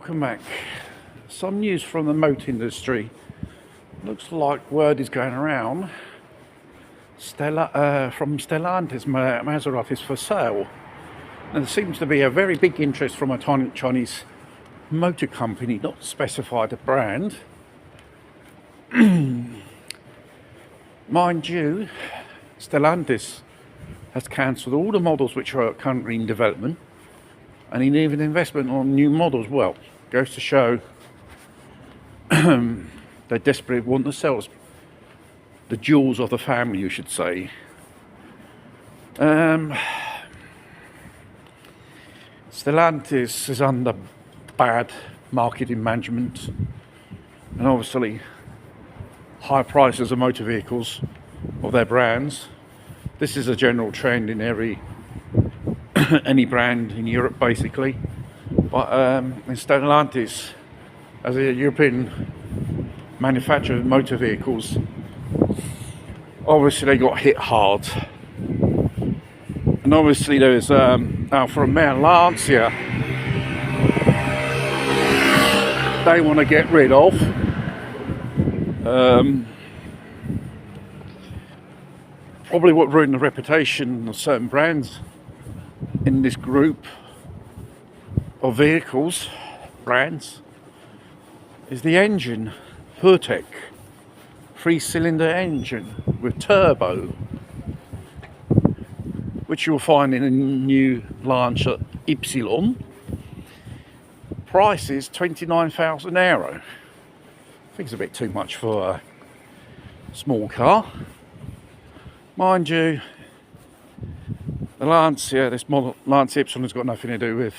Welcome back. Some news from the motor industry. Looks like word is going around. From Stellantis, Maserati is for sale. And there seems to be a very big interest from a Chinese motor company, not specified a brand. Mind you, Stellantis has cancelled all the models which are currently in development, and he needs an investment on new models. Well, goes to show they desperately want to sell the jewels of the family, you should say. Stellantis is under bad marketing management, and obviously high prices of motor vehicles of their brands. This is a general trend in any brand in Europe, basically. But in Stellantis, as a European manufacturer of motor vehicles, obviously they got hit hard. And obviously there's Alfa Romeo Lancia they want to get rid of. Probably what ruined the reputation of certain brands in this group of vehicles, brands, is the engine. PureTech 3-cylinder engine with turbo, which you'll find in a new Lancia Ypsilon. Price is €29,000. I think it's a bit too much for a small car. Mind you, the Lancia, this model, Lancia Ypsilon, has got nothing to do with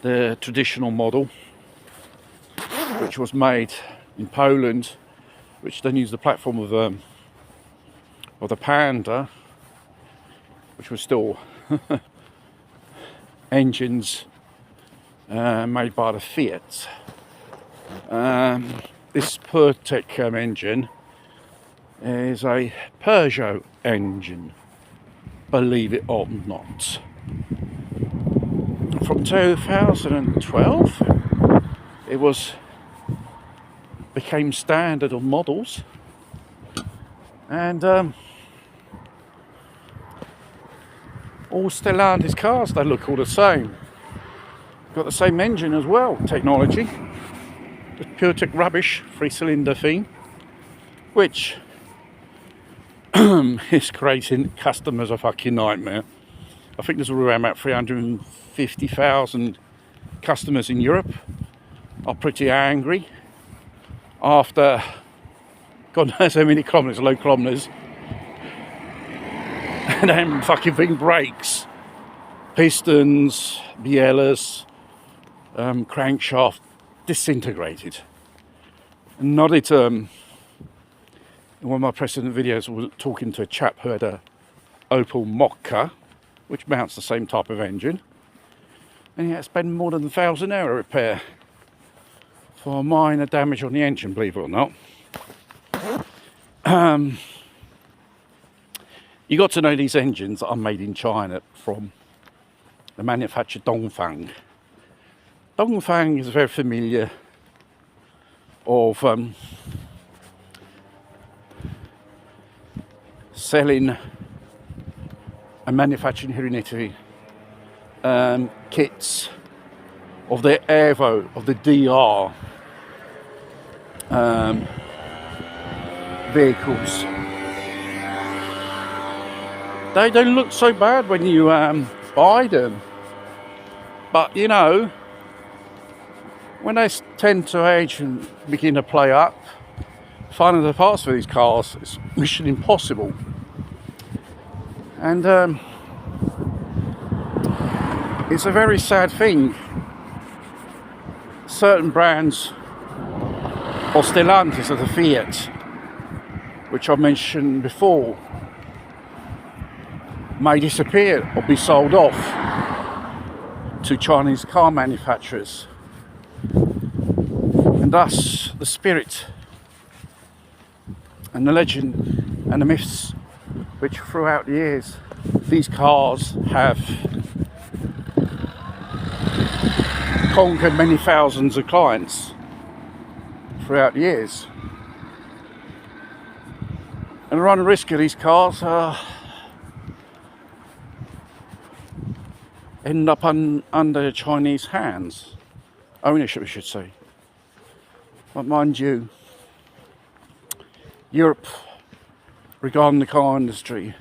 the traditional model, which was made in Poland, which then used the platform of the Panda, which was still engines made by the Fiat. This PureTech engine is a Peugeot engine, believe it or not. From 2012, it became standard on models, and all Stellantis cars, they look all the same. Got the same engine as well, technology. The PureTech rubbish 3-cylinder thing, which is creating customers a fucking nightmare. I think there's around about 350,000 customers in Europe are pretty angry after God knows how many kilometres, low kilometres, and then fucking thing breaks. Pistons, bielas, crankshaft disintegrated. And nodded in one of my precedent videos, I was talking to a chap who had a Opel Mokka, which mounts the same type of engine, and he had to spend more than €1,000 repair for minor damage on the engine, believe it or not. You got to know these engines are made in China from the manufacturer Dongfeng. Dongfeng is very familiar of selling and manufacturing here in Italy kits of their Evo, of the DR vehicles. They don't look so bad when you buy them, but you know, when they tend to age and begin to play up, finding the parts for these cars is mission impossible. And it's a very sad thing. Certain brands of Stellantis, of the Fiat, which I mentioned before, may disappear or be sold off to Chinese car manufacturers. And thus the spirit and the legend and the myths which throughout the years these cars have conquered many thousands of clients throughout the years. And the run the risk of these cars end up under Chinese hands. Ownership, I should say. But mind you, Europe, regarding the car industry,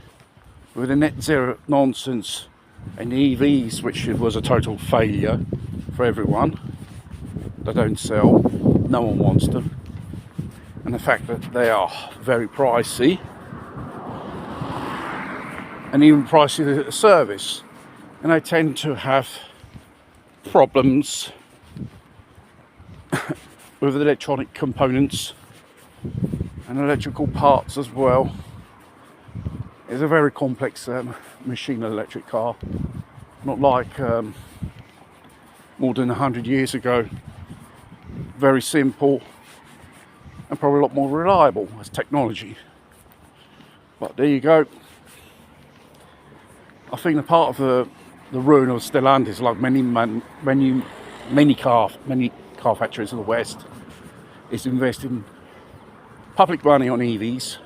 with the net zero nonsense and the EVs, which was a total failure for everyone, they don't sell, no one wants them, and the fact that they are very pricey, and even pricey the service, and they tend to have problems with electronic components and electrical parts as well. It's a very complex machine, an electric car, not like more than 100 years ago. Very simple and probably a lot more reliable as technology. But there you go. I think the part of the ruin of Stellantis, like many car factories in the West, is investing public money on EVs,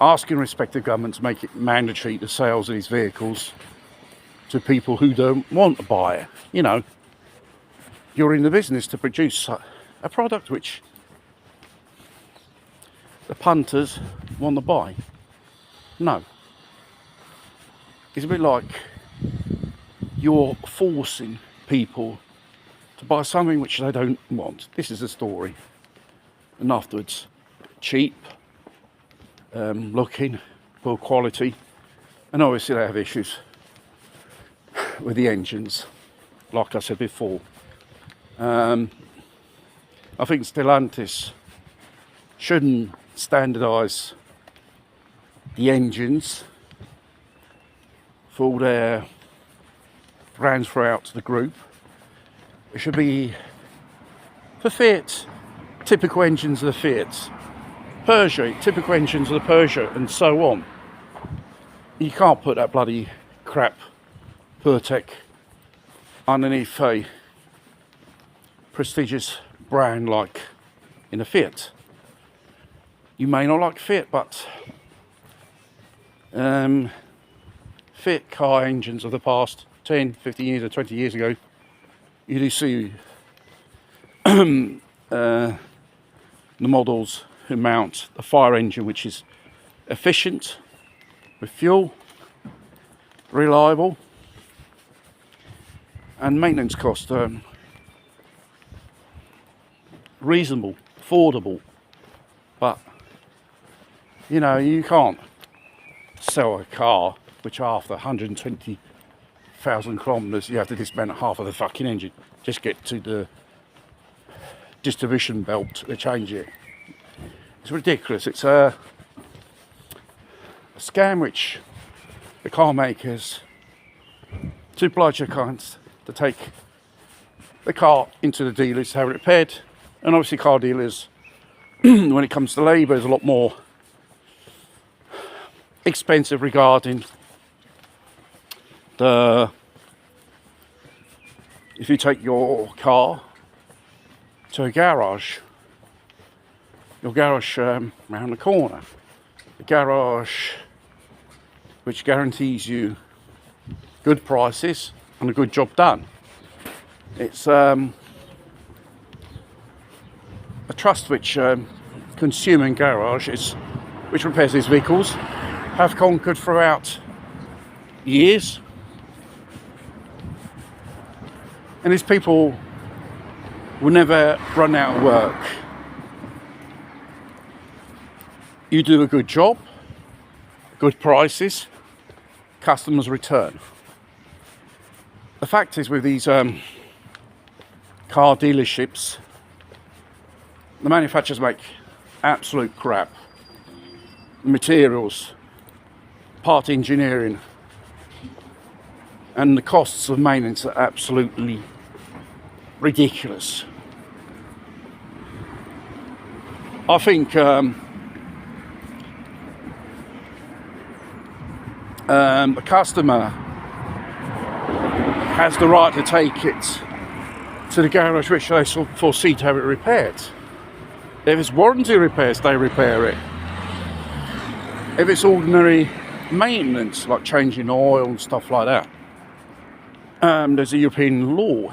asking respective governments to make it mandatory the sales of these vehicles to people who don't want to buy it. You know, you're in the business to produce a product which the punters want to buy. No. It's a bit like you're forcing people to buy something which they don't want. This is the story. And afterwards, cheap, looking, poor quality, and obviously they have issues with the engines, like I said before. I think Stellantis shouldn't standardise the engines for all their brands throughout the group. It should be for Fiat, typical engines of the Fiat, Peugeot, typical engines of the Peugeot, and so on. You can't put that bloody crap Pertec underneath a prestigious brand like in a Fiat. You may not like Fiat, but Fiat car engines of the past 10, 15 years or 20 years ago, you do see the models who mount a fire engine which is efficient with fuel, reliable, and maintenance cost reasonable, affordable. But you know, you can't sell a car which after 120,000 kilometres you have to dismantle half of the fucking engine, just get to the distribution belt to change it. It's ridiculous. It's a scam which the car makers, to oblige their clients to take the car into the dealers to have it repaired. And obviously car dealers, when it comes to labour, is a lot more expensive regarding if you take your car to a garage, your garage round the corner, a garage which guarantees you good prices and a good job done. It's a trust which Consumer and Garage, which repairs these vehicles, have conquered throughout years. And these people will never run out of work. You do a good job, good prices, customers return. The fact is, with these car dealerships, the manufacturers make absolute crap. Materials, part engineering, and the costs of maintenance are absolutely ridiculous. I think the customer has the right to take it to the garage which they foresee to have it repaired. If it's warranty repairs, they repair it. If it's ordinary maintenance, like changing oil and stuff like that, there's a European law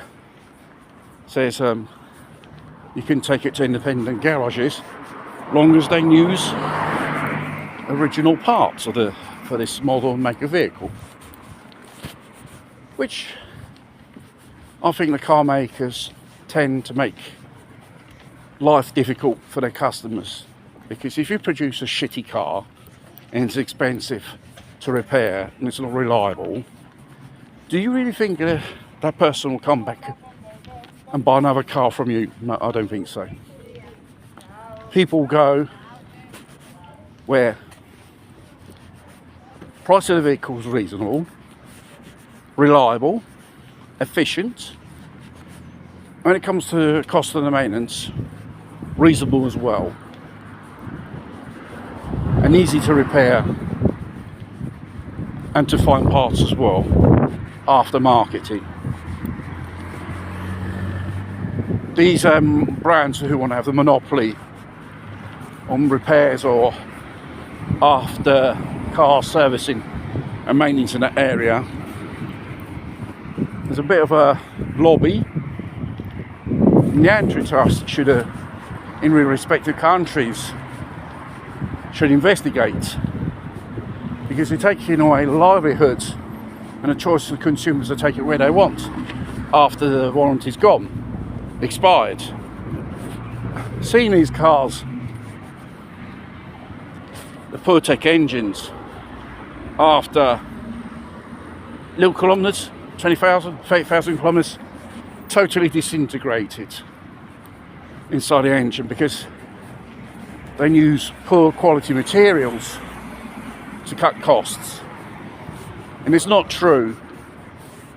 says you can take it to independent garages long as they use original parts for this model and make of vehicle, which I think the car makers tend to make life difficult for their customers, because if you produce a shitty car and it's expensive to repair and it's not reliable, do you really think that person will come back and buy another car from you? No, I don't think so. People go where price of the vehicle is reasonable, reliable, efficient. When it comes to cost of the maintenance, reasonable as well, and easy to repair and to find parts as well after marketing. These brands who want to have the monopoly on repairs or after car servicing and maintenance in that area, there's a bit of a lobby. The antitrust should, in respective countries, should investigate, because you're taking away livelihoods and a choice of consumers to take it where they want after the warranty's gone, expired. Seeing these cars, the PureTech engines, after little kilometres, 20,000, 30,000 kilometres, totally disintegrated inside the engine because they use poor quality materials to cut costs. And it's not true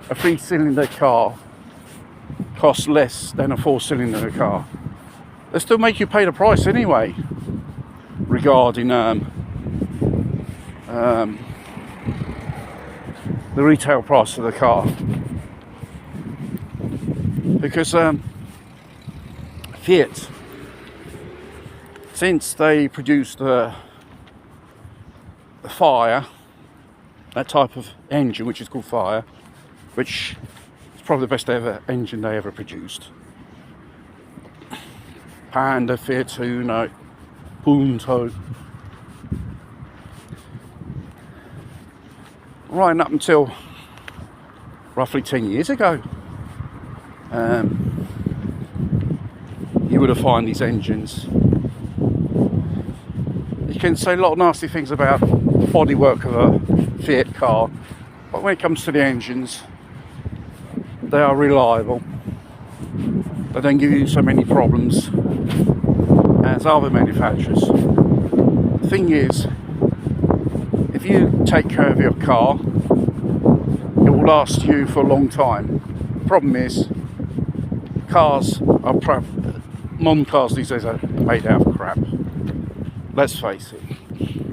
a 3-cylinder car costs less than a 4-cylinder car. They still make you pay the price anyway regarding the retail price of the car, because Fiat, since they produced the Fire, that type of engine which is called Fire, which is probably the best ever engine they ever produced, Panda, Fiat Uno, Punto, right up until roughly 10 years ago, you would have found these engines. You can say a lot of nasty things about the bodywork of a Fiat car, but when it comes to the engines, they are reliable. They don't give you so many problems as other manufacturers. The thing is, if you take care of your car, it will last you for a long time. The problem is, modern cars these days are made out of crap. Let's face it.